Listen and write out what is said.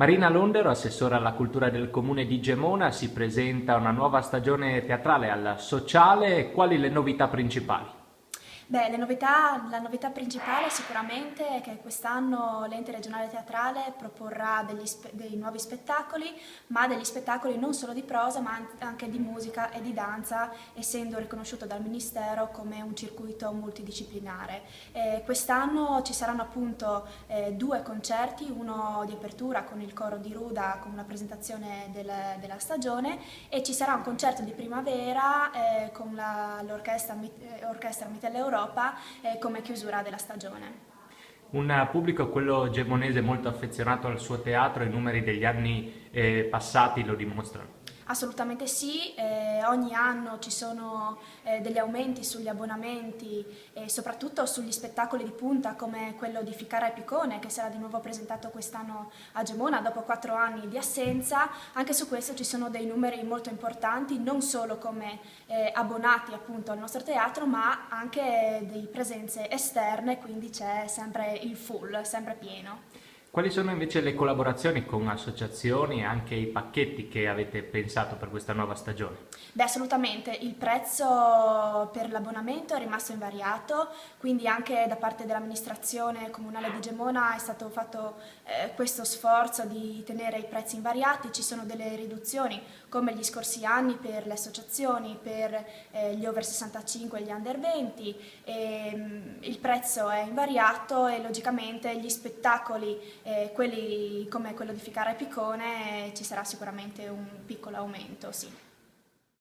Marina Londero, assessora alla cultura del comune di Gemona, si presenta una nuova stagione teatrale al Sociale. Quali le novità principali? Beh, la novità principale sicuramente è che quest'anno l'Ente regionale teatrale proporrà dei nuovi spettacoli, ma degli spettacoli non solo di prosa, ma anche di musica e di danza, essendo riconosciuto dal Ministero come un circuito multidisciplinare. Quest'anno ci saranno appunto due concerti, uno di apertura con il coro di Ruda, con una presentazione della stagione, e ci sarà un concerto di primavera con l'orchestra Mitteleuropa come chiusura della stagione. Un pubblico, quello gemonese, molto affezionato al suo teatro, i numeri degli anni passati lo dimostrano. Assolutamente sì, ogni anno ci sono degli aumenti sugli abbonamenti e soprattutto sugli spettacoli di punta come quello di Ficarra e Picone, che sarà di nuovo presentato quest'anno a Gemona dopo 4 anni di assenza. Anche su questo ci sono dei numeri molto importanti, non solo come abbonati appunto al nostro teatro, ma anche di presenze esterne, quindi c'è sempre il full, sempre pieno. Quali sono invece le collaborazioni con associazioni e anche i pacchetti che avete pensato per questa nuova stagione? Beh, assolutamente, il prezzo per l'abbonamento è rimasto invariato, quindi anche da parte dell'amministrazione comunale di Gemona è stato fatto questo sforzo di tenere i prezzi invariati. Ci sono delle riduzioni come gli scorsi anni per le associazioni, per gli over 65 e gli under 20, il prezzo è invariato e logicamente gli spettacoli, quelli come quello di Ficarra e Picone, ci sarà sicuramente un piccolo aumento, sì.